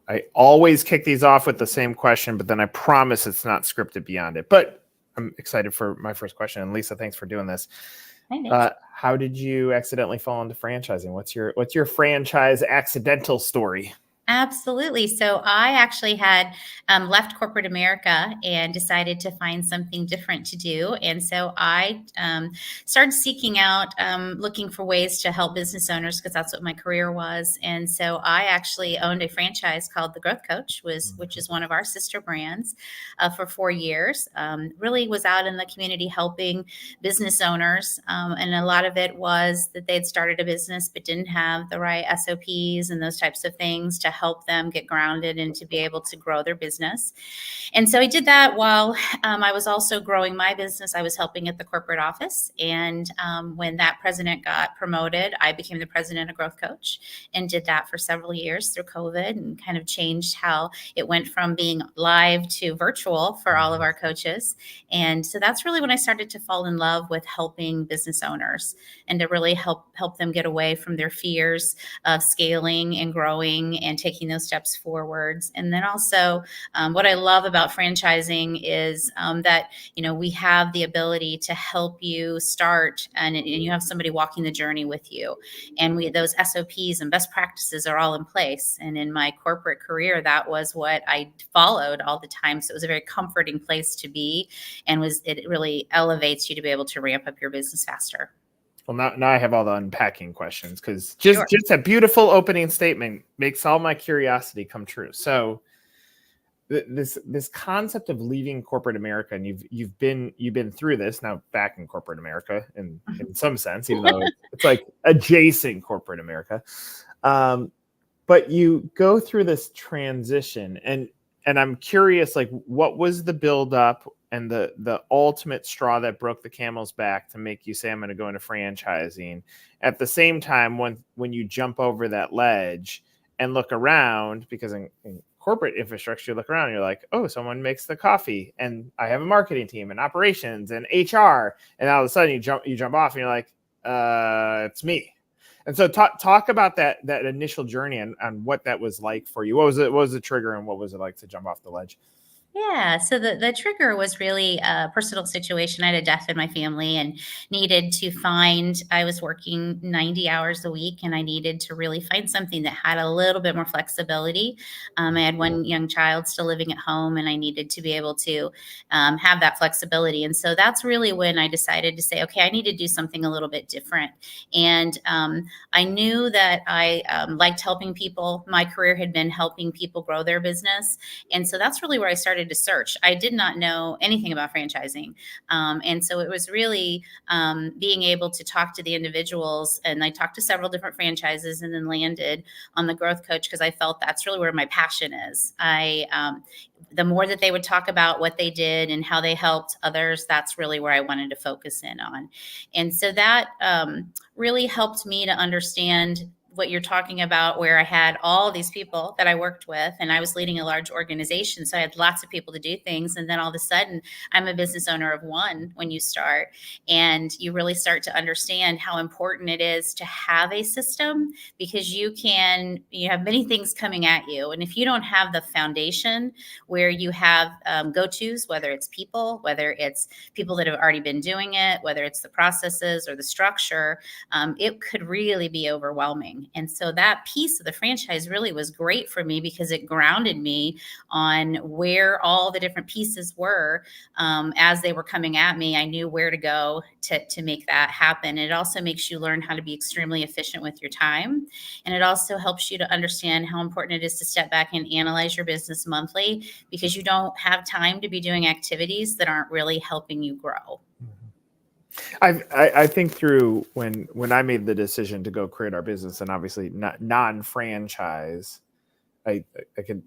I always kick these off with the same question, but then I promise it's not scripted beyond it. But I'm excited for my first question. And Lisa, thanks for doing this. How did you accidentally fall into franchising? What's your franchise accidental story? Absolutely. So I actually had left corporate America and decided to find something different to do. And so I started seeking out, looking for ways to help business owners because that's what my career was. And so I actually owned a franchise called The Growth Coach, which is one of our sister brands, for 4 years. Really was out in the community helping business owners. And a lot of it was that they'd started a business but didn't have the right SOPs and those types of things to help them get grounded and to be able to grow their business. And so I did that while I was also growing my business. I was helping at the corporate office. And when that president got promoted, I became the president of Growth Coach and did that for several years through COVID and kind of changed how it went from being live to virtual for all of our coaches. And so that's really when I started to fall in love with helping business owners and to really help them get away from their fears of scaling and growing and taking those steps forwards. And then also what I love about franchising is that, we have the ability to help you start and you have somebody walking the journey with you. And those SOPs and best practices are all in place. And in my corporate career, that was what I followed all the time. So it was a very comforting place to be, and it really elevates you to be able to ramp up your business faster. Well, now I have all the unpacking questions because just a beautiful opening statement makes all my curiosity come true. So this concept of leaving corporate America, and you've been through this now back in corporate America in some sense, even though it's like adjacent corporate America. But you go through this transition, and I'm curious, like, what was the buildup and the ultimate straw that broke the camel's back to make you say, I'm going to go into franchising? At the same time, when you jump over that ledge and look around, because in corporate infrastructure, you look around and you're like, oh, someone makes the coffee and I have a marketing team and operations and HR. And all of a sudden you jump off and you're like, it's me. And so talk about that initial journey and what that was like for you. What was the trigger and what was it like to jump off the ledge? Yeah, so the trigger was really a personal situation. I had a death in my family and needed to I was working 90 hours a week and I needed to really find something that had a little bit more flexibility. I had one young child still living at home and I needed to be able to have that flexibility. And so that's really when I decided to say, okay, I need to do something a little bit different. And I knew that I liked helping people. My career had been helping people grow their business. And so that's really where I started to search. I did not know anything about franchising. And so it was really being able to talk to the individuals. And I talked to several different franchises and then landed on the Growth Coach because I felt that's really where my passion is. The more that they would talk about what they did and how they helped others, that's really where I wanted to focus in on. And so that really helped me to understand what you're talking about, where I had all these people that I worked with and I was leading a large organization. So I had lots of people to do things. And then all of a sudden I'm a business owner of one when you start, and you really start to understand how important it is to have a system, because you have many things coming at you. And if you don't have the foundation where you have go-tos, whether it's people, whether it's people that have already been doing it, whether it's the processes or the structure, it could really be overwhelming. And so that piece of the franchise really was great for me because it grounded me on where all the different pieces were. As they were coming at me, I knew where to go to make that happen. It also makes you learn how to be extremely efficient with your time. And it also helps you to understand how important it is to step back and analyze your business monthly, because you don't have time to be doing activities that aren't really helping you grow. I think through when I made the decision to go create our business, and obviously not non-franchise,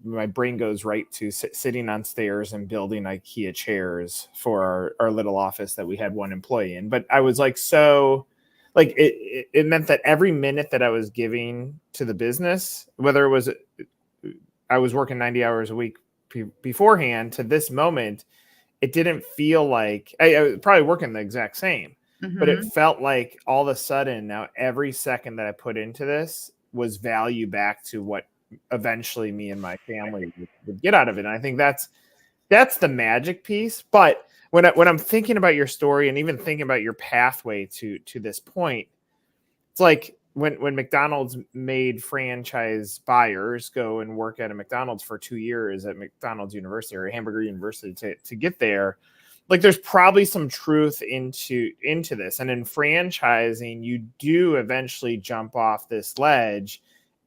my brain goes right to sitting on stairs and building IKEA chairs for our little office that we had one employee in. But I was like, it meant that every minute that I was giving to the business, whether it was I was working 90 hours a week beforehand to this moment, it didn't feel like I was probably working the exact same, but it felt like all of a sudden now every second that I put into this was value back to what eventually me and my family would get out of it. And I think that's the magic piece. But when I'm thinking about your story and even thinking about your pathway to this point, it's like when McDonald's made franchise buyers go and work at a McDonald's for 2 years at McDonald's University or Hamburger University to get there. Like there's probably some truth into this. And in franchising, you do eventually jump off this ledge,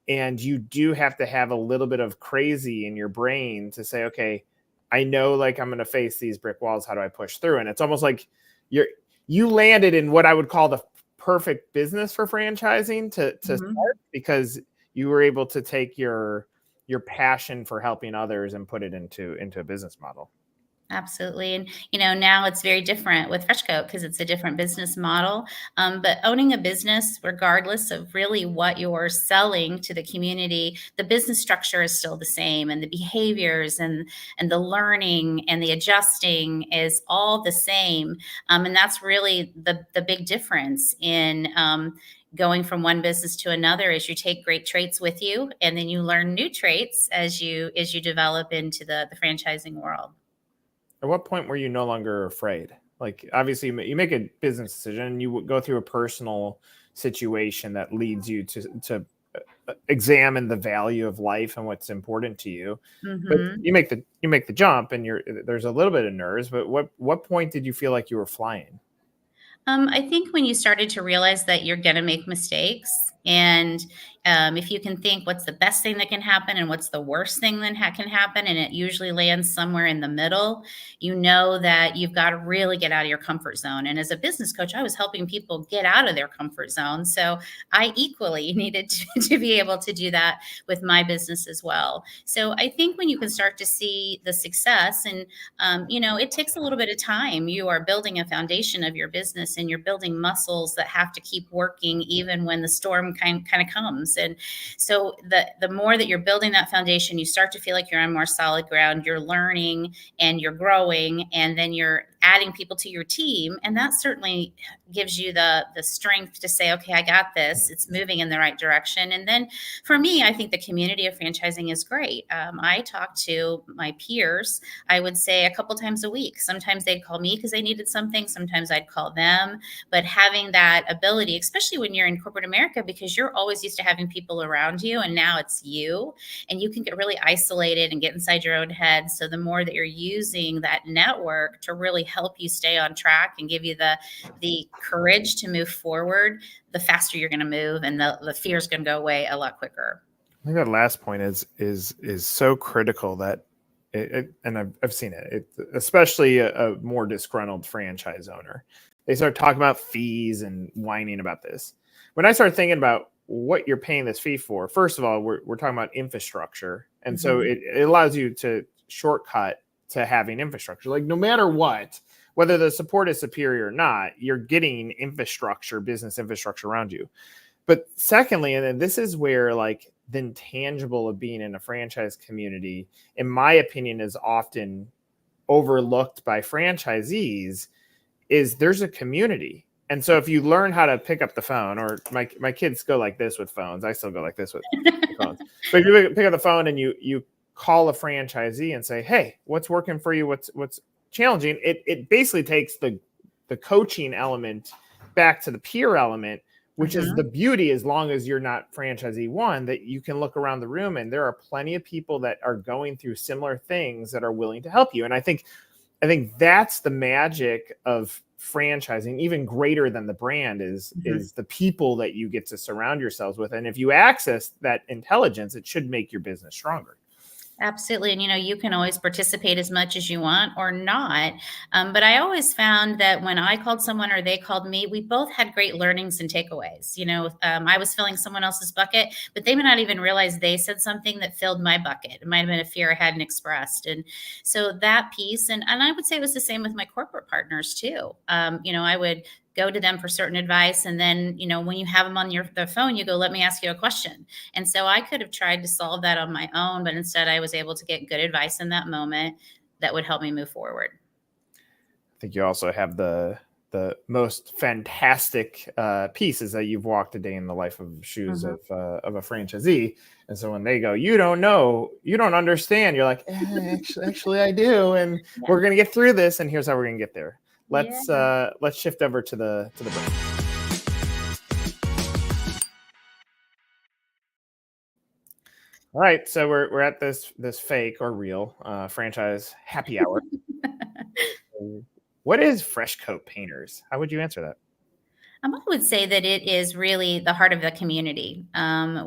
and you do have to have a little bit of crazy in your brain to say, okay, I know like I'm going to face these brick walls. How do I push through? And it's almost like you landed in what I would call the perfect business for franchising to start, because you were able to take your passion for helping others and put it into a business model. Absolutely. And, now it's very different with FreshCoat because it's a different business model. But owning a business, regardless of really what you're selling to the community, the business structure is still the same. And the behaviors and the learning and the adjusting is all the same. And that's really the big difference in going from one business to another, is you take great traits with you and then you learn new traits as you develop into the franchising world. At what point were you no longer afraid? Like, obviously, you make a business decision, and you go through a personal situation that leads you to examine the value of life and what's important to you. But you make the jump, and there's a little bit of nerves. But what point did you feel like you were flying? I think when you started to realize that you're going to make mistakes, and if you can think what's the best thing that can happen and what's the worst thing that can happen, and it usually lands somewhere in the middle, you know that you've got to really get out of your comfort zone. And as a business coach, I was helping people get out of their comfort zone. So I equally needed to be able to do that with my business as well. So I think when you can start to see the success, and it takes a little bit of time. You are building a foundation of your business, and you're building muscles that have to keep working even when the storm kind of comes. And so the more that you're building that foundation, you start to feel like you're on more solid ground. You're learning and you're growing, and then you're adding people to your team. And that certainly gives you the strength to say, okay, I got this. It's moving in the right direction. And then for me, I think the community of franchising is great. I talk to my peers, I would say a couple times a week. Sometimes they'd call me because they needed something. Sometimes I'd call them. But having that ability, especially when you're in corporate America, because you're always used to having people around you, and now it's you, and you can get really isolated and get inside your own head. So the more that you're using that network to really help you stay on track and give you the courage to move forward, the faster you're going to move, and the fear is going to go away a lot quicker. I think that last point is so critical, that and I've seen it, especially a more disgruntled franchise owner. They start talking about fees and whining about this. When I start thinking about what you're paying this fee for, first of all, we're talking about infrastructure. And so it allows you to shortcut to having infrastructure. Like, no matter what, whether the support is superior or not, you're getting infrastructure, business infrastructure around you. But secondly, and then this is where like the intangible of being in a franchise community, in my opinion, is often overlooked by franchisees, is there's a community. And so if you learn how to pick up the phone, or my kids go like this with phones, I still go like this with phones. But if you pick up the phone and you call a franchisee and say, hey, what's working for you? What's challenging? It basically takes the coaching element back to the peer element, which is the beauty, as long as you're not franchisee one, that you can look around the room and there are plenty of people that are going through similar things that are willing to help you. And I think that's the magic of franchising, even greater than the brand, is the people that you get to surround yourselves with. And if you access that intelligence, it should make your business stronger. Absolutely. And, you can always participate as much as you want or not. But I always found that when I called someone or they called me, we both had great learnings and takeaways. I was filling someone else's bucket, but they may not even realize they said something that filled my bucket. It might have been a fear I hadn't expressed. And so that piece, and I would say it was the same with my corporate partners too. I would go to them for certain advice. And then, when you have them on their phone, you go, let me ask you a question. And so I could have tried to solve that on my own, but instead I was able to get good advice in that moment that would help me move forward. I think you also have the the most fantastic pieces that you've walked a day in the life of shoes of a franchisee. And so when they go, you don't know, you don't understand, you're like, actually I do, and we're gonna get through this, and here's how we're gonna get there. Let's shift over to the break. All right, so we're at this fake or real franchise happy hour. What is Fresh Coat Painters? How would you answer that? I would say that it is really the heart of the community.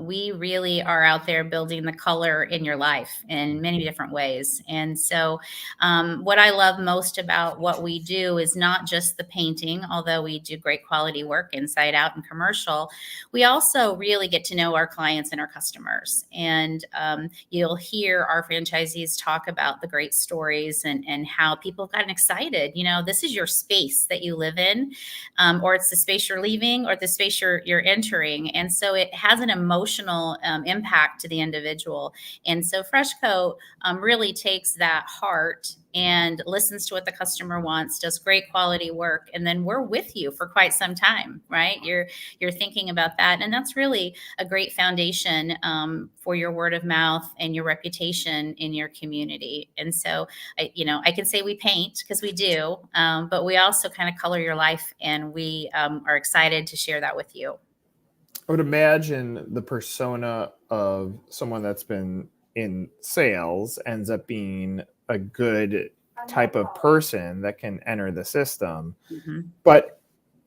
We really are out there building the color in your life in many different ways. And so, what I love most about what we do is not just the painting, although we do great quality work inside out and commercial. We also really get to know our clients and our customers. And you'll hear our franchisees talk about the great stories and how people gotten excited. You know, this is your space that you live in, or it's the space you're leaving or the space you're entering. And so it has an emotional impact to the individual. And so Fresh Coat really takes that heart and listens to what the customer wants, does great quality work, and then we're with you for quite some time, right? You're thinking about that, and that's really a great foundation for your word of mouth and your reputation in your community. And so, I can say we paint because we do, but we also kind of color your life, and we are excited to share that with you. I would imagine the persona of someone that's been in sales ends up being a good type of person that can enter the system. But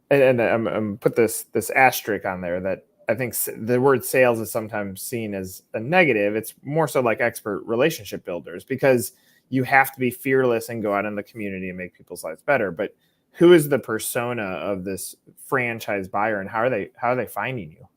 and I'm put this asterisk on there that I think the word sales is sometimes seen as a negative. It's more so like expert relationship builders, because you have to be fearless and go out in the community and make people's lives better. But who is the persona of this franchise buyer, and how are they finding you?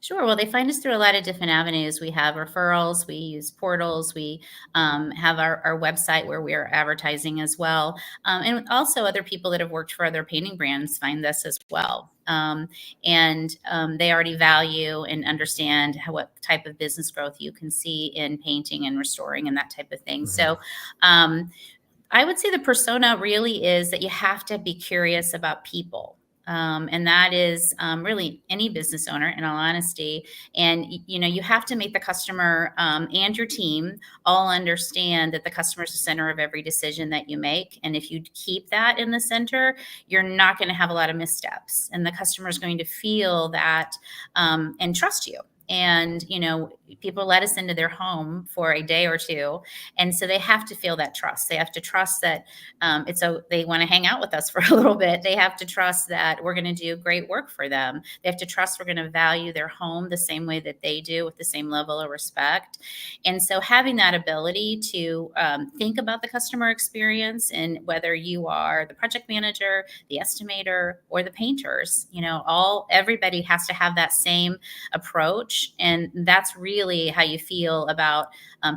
Sure. Well, they find us through a lot of different avenues. We have referrals, we use portals, we have our website where we are advertising as well. And also other people that have worked for other painting brands find us as well. And they already value and understand what type of business growth you can see in painting and restoring and that type of thing. So I would say the persona really is that you have to be curious about people. And that is really any business owner, in all honesty. And you have to make the customer and your team all understand that the customer is the center of every decision that you make. And if you keep that in the center, you're not going to have a lot of missteps, and the customer is going to feel that and trust you. And, people let us into their home for a day or two. And so they have to feel that trust. They have to trust that they want to hang out with us for a little bit. They have to trust that we're going to do great work for them. They have to trust we're going to value their home the same way that they do, with the same level of respect. And so having that ability to think about the customer experience, and whether you are the project manager, the estimator, or the painters, everybody has to have that same approach. And that's really how you feel about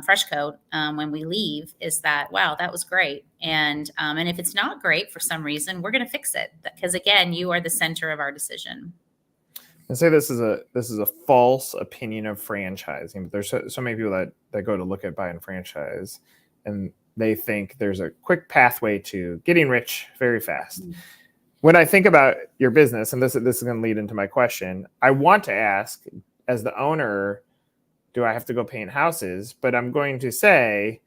Fresh Coat when we leave, is that, wow, that was great. And if it's not great for some reason, we're going to fix it, because again, you are the center of our decision. I say this is a false opinion of franchising, but there's so many people that go to look at buying franchise, and they think there's a quick pathway to getting rich very fast. When I think about your business, and this is going to lead into my question, I want to ask, as the owner, do I have to go paint houses? But I'm going to say,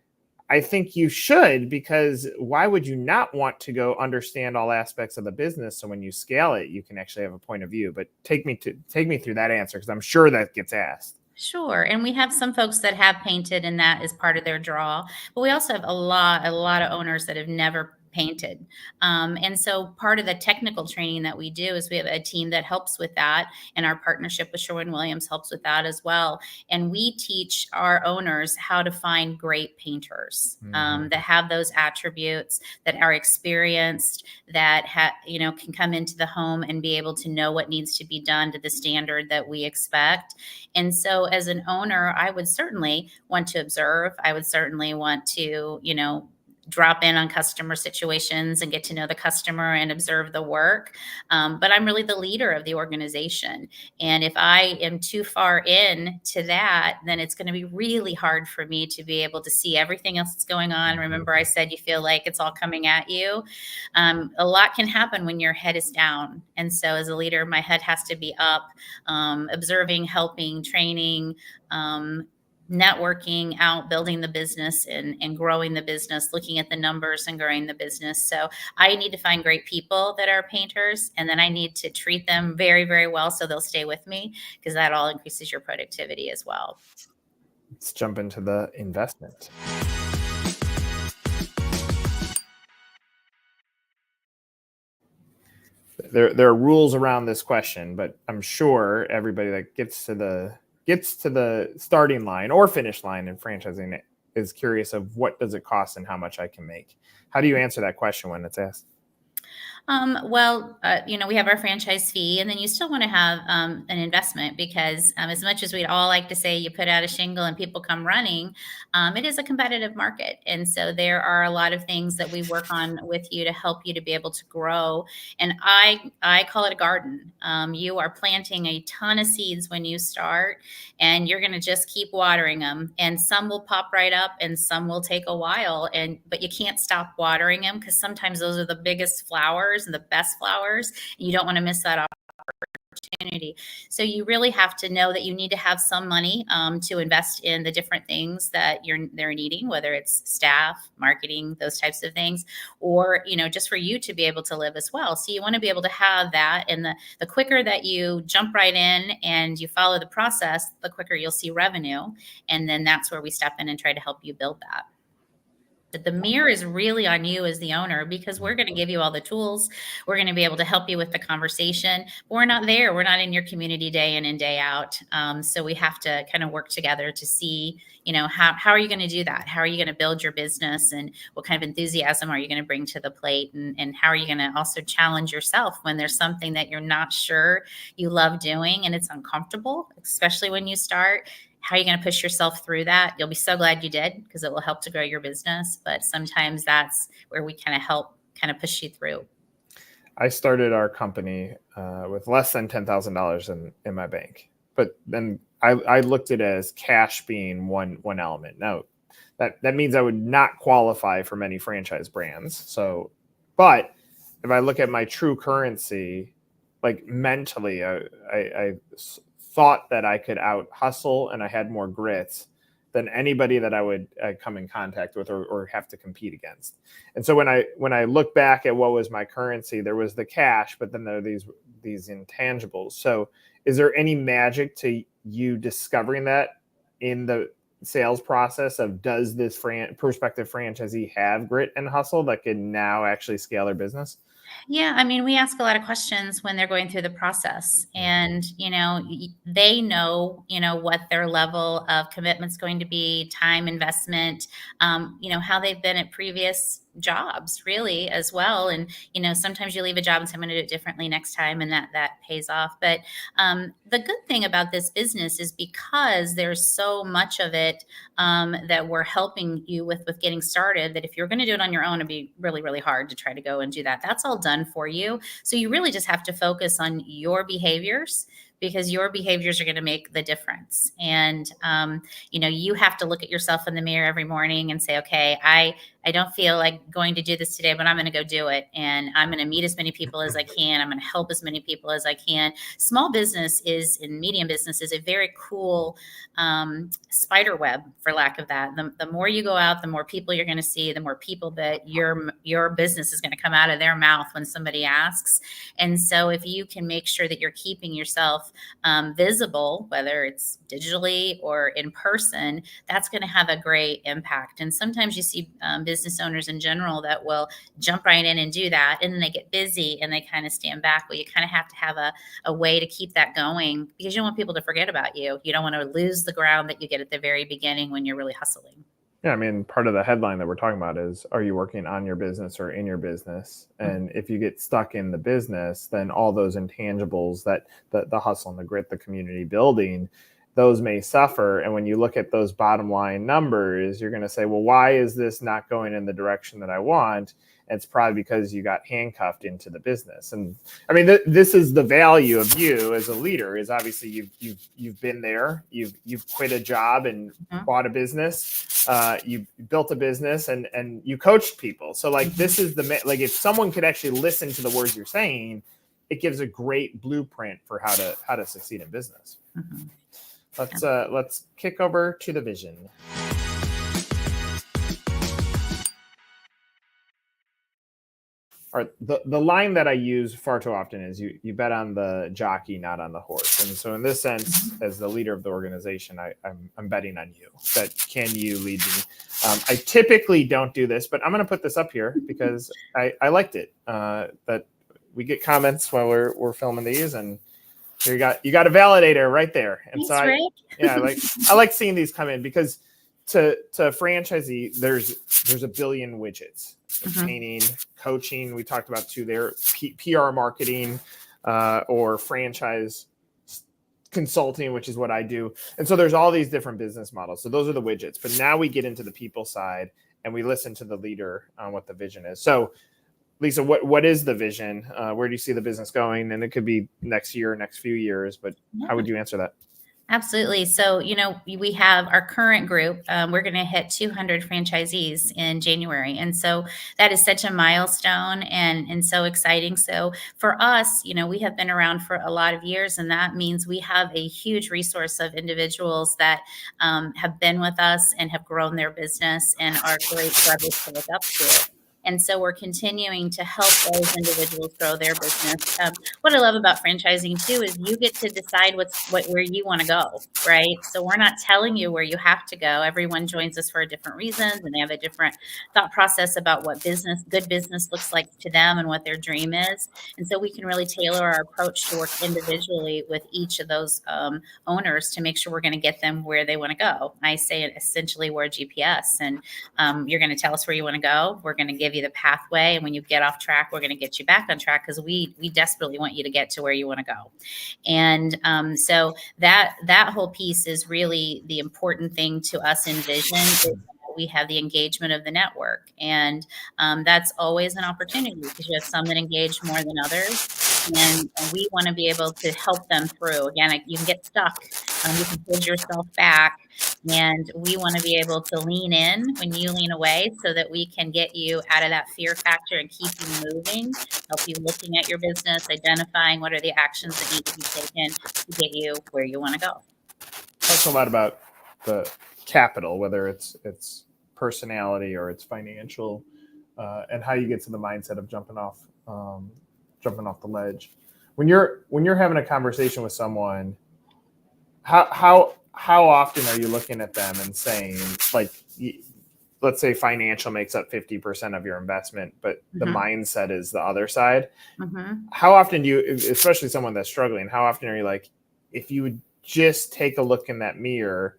I think you should, because why would you not want to go understand all aspects of the business, so when you scale it, you can actually have a point of view? But take me through that answer, because I'm sure that gets asked. Sure. And we have some folks that have painted, and that is part of their draw. But we also have a lot of owners that have never painted. And so part of the technical training that we do is we have a team that helps with that. And our partnership with Sherwin-Williams helps with that as well. And we teach our owners how to find great painters that have those attributes, that are experienced, that can come into the home and be able to know what needs to be done to the standard that we expect. And so as an owner, I would certainly want to observe. I would certainly want to, drop in on customer situations and get to know the customer and observe the work. But I'm really the leader of the organization. And if I am too far in to that, then it's going to be really hard for me to be able to see everything else that's going on. Remember, I said you feel like it's all coming at you. A lot can happen when your head is down. And so as a leader, my head has to be up, observing, helping, training, networking out, building the business and growing the business, looking at the numbers and growing the business. So I need to find great people that are painters, and then I need to treat them very, very well so they'll stay with me, because that all increases your productivity as well. Let's jump into the investment. There are rules around this question, but I'm sure everybody that gets to the starting line or finish line in franchising is curious of what does it cost and how much I can make. How do you answer that question when it's asked? We have our franchise fee, and then you still want to have an investment, because as much as we'd all like to say you put out a shingle and people come running, it is a competitive market. And so there are a lot of things that we work on with you to help you to be able to grow. And I call it a garden. You are planting a ton of seeds when you start, and you're going to just keep watering them. And some will pop right up and some will take a while. But you can't stop watering them, because sometimes those are the biggest flowers and the best flowers, and you don't want to miss that opportunity. So you really have to know that you need to have some money to invest in the different things that they're needing, whether it's staff, marketing, those types of things, or just for you to be able to live as well. So you want to be able to have that, and the quicker that you jump right in and you follow the process, the quicker you'll see revenue, and then that's where we step in and try to help you build that. But the mirror is really on you as the owner, because we're going to give you all the tools. We're going to be able to help you with the conversation. But we're not there. We're not in your community day in and day out. So we have to kind of work together to see, how are you going to do that? How are you going to build your business, and what kind of enthusiasm are you going to bring to the plate? And how are you going to also challenge yourself when there's something that you're not sure you love doing and it's uncomfortable, especially when you start? How are you going to push yourself through that? You'll be so glad you did, because it will help to grow your business. But sometimes that's where we kind of help push you through. I started our company with less than $10,000 in my bank, but then I looked at it as cash being one element. Now that means I would not qualify for many franchise brands. So, but if I look at my true currency, like mentally, I thought that I could out hustle and I had more grit than anybody that I would come in contact with or have to compete against. And so when I look back at what was my currency, there was the cash, but then there are these intangibles. So is there any magic to you discovering that in the sales process of, does this prospective franchisee have grit and hustle that can now actually scale their business? Yeah, I mean, we ask a lot of questions when they're going through the process, and they know what their level of commitment's going to be, time investment, how they've been at previous jobs really as well. And sometimes you leave a job and say, I'm going to do it differently next time, and that pays off. But the good thing about this business is, because there's so much of it that we're helping you with getting started, that if you're going to do it on your own, it'd be really, really hard to try to go and do that. That's all done for you. So you really just have to focus on your behaviors, because your behaviors are going to make the difference. And, you have to look at yourself in the mirror every morning and say, okay, I don't feel like going to do this today, but I'm going to go do it. And I'm going to meet as many people as I can. I'm going to help as many people as I can. Small business and medium business is a very cool spider web, for lack of that. The more you go out, the more people you're going to see, the more people that your business is going to come out of their mouth when somebody asks. And so if you can make sure that you're keeping yourself visible, whether it's digitally or in person, that's going to have a great impact. And sometimes you see business owners in general that will jump right in and do that, and then they get busy and they kind of stand back. Well, you kind of have to have a way to keep that going, because you don't want people to forget about you. You don't want to lose the ground that you get at the very beginning when you're really hustling. Yeah, I mean, part of the headline that we're talking about is, are you working on your business or in your business? And if you get stuck in the business, then all those intangibles, that the hustle and the grit, the community building, those may suffer. And when you look at those bottom line numbers, you're going to say, well, why is this not going in the direction that I want? And it's probably because you got handcuffed into the business. And I mean, this is the value of you as a leader, is obviously you've been there, you've quit a job and bought a business, you built a business, and you coached people. So like, this is like, if someone could actually listen to the words you're saying, it gives a great blueprint for how to succeed in business. Let's kick over to the vision. All right, the line that I use far too often is you bet on the jockey, not on the horse. And so in this sense, as the leader of the organization, I'm betting on you. That can you lead me? I typically don't do this, but I'm going to put this up here because I liked it. That we get comments while we're filming these, and here you got a validator right there. And so I like seeing these come in, because to franchisee, there's a billion widgets. Painting, coaching, we talked about too there, PR marketing, or franchise consulting, which is what I do. And so there's all these different business models. So those are the widgets. But now we get into the people side and we listen to the leader on what the vision is. So Lisa, what is the vision? Where do you see the business going? And it could be next year, next few years, but how would you answer that? Absolutely. So, we have our current group. We're going to hit 200 franchisees in January. And so that is such a milestone and so exciting. So for us, we have been around for a lot of years, and that means we have a huge resource of individuals that have been with us and have grown their business and are great brothers to look up to. And so we're continuing to help those individuals grow their business. What I love about franchising too is you get to decide where you want to go, right? So we're not telling you where you have to go. Everyone joins us for a different reasons, and they have a different thought process about what good business looks like to them and what their dream is. And so we can really tailor our approach to work individually with each of those owners to make sure we're going to get them where they want to go. I say it essentially, we're a GPS, and you're going to tell us where you want to go. We're going to give you the pathway, and when you get off track, we're going to get you back on track, because we desperately want you to get to where you want to go. And so that whole piece is really the important thing to us in vision. We have the engagement of the network, and that's always an opportunity, because you have some that engage more than others, and we want to be able to help them through. Again, you can get stuck, you can hold yourself back, and we want to be able to lean in when you lean away, so that we can get you out of that fear factor and keep you moving, help you looking at your business, identifying what are the actions that need to be taken to get you where you want to go. Talk a lot about the capital, whether it's personality or it's financial, and how you get to the mindset of jumping off the ledge. When you're having a conversation with someone, how often are you looking at them and saying, like, let's say financial makes up 50% of your investment, but the mindset is the other side. How often do you, especially someone that's struggling, how often are you like, if you would just take a look in that mirror,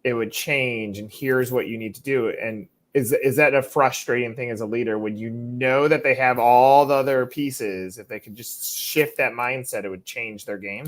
it would change, and here's what you need to do? And is that a frustrating thing as a leader, when you know that they have all the other pieces? If they could just shift that mindset, it would change their game.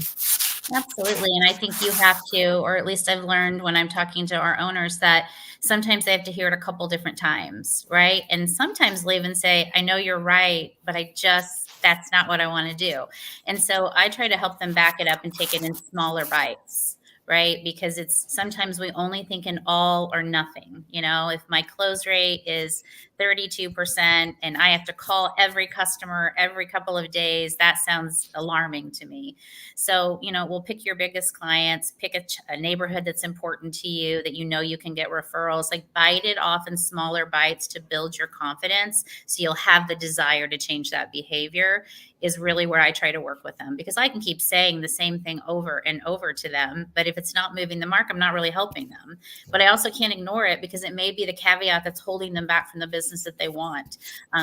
Absolutely. And I think you have to, or at least I've learned when I'm talking to our owners, that sometimes they have to hear it a couple different times, right? And sometimes they'll even say, I know you're right, but that's not what I want to do. And so I try to help them back it up and take it in smaller bites, right? Because sometimes we only think in all or nothing. If my close rate is 32% and I have to call every customer every couple of days, that sounds alarming to me. So, we'll pick your biggest clients, pick a neighborhood that's important to you, that you can get referrals, like bite it off in smaller bites to build your confidence, so you'll have the desire to change that behavior, is really where I try to work with them. Because I can keep saying the same thing over and over to them, but if it's not moving the mark, I'm not really helping them. But I also can't ignore it, because it may be the caveat that's holding them back from the business that they want.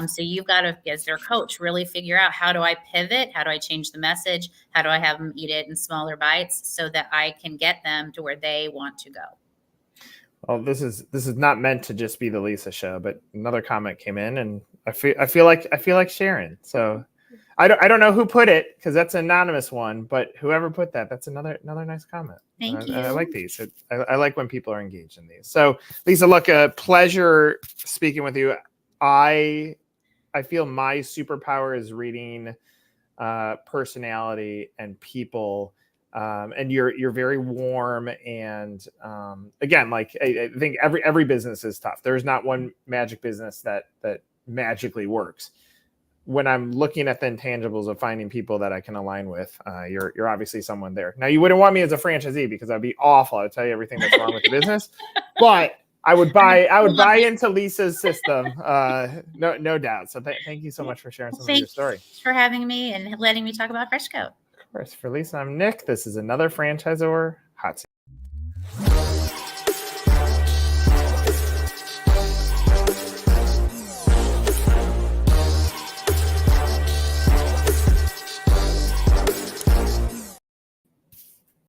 So you've got to, as their coach, really figure out, how do I pivot? How do I change the message? How do I have them eat it in smaller bites so that I can get them to where they want to go? Well, this is not meant to just be the Lisa show, but another comment came in, and I feel like sharing. So I don't know who put it because that's an anonymous one, but whoever put that, that's another nice comment. Thank you. I like these. I like when people are engaged in these. So Lisa, look, a pleasure speaking with you. I feel my superpower is reading personality and people. And you're very warm, and again, like I think every business is tough. There's not one magic business that magically works. When I'm looking at the intangibles of finding people that I can align with, you're obviously someone there. Now, you wouldn't want me as a franchisee because that'd be awful. I'd tell you everything that's wrong with the business, but I would buy into Lisa's system, no doubt. So thank you so much for sharing some of your story. Thanks for having me and letting me talk about FreshCo. Of course. For Lisa, I'm Nick. This is another Franchisor Hot Seat.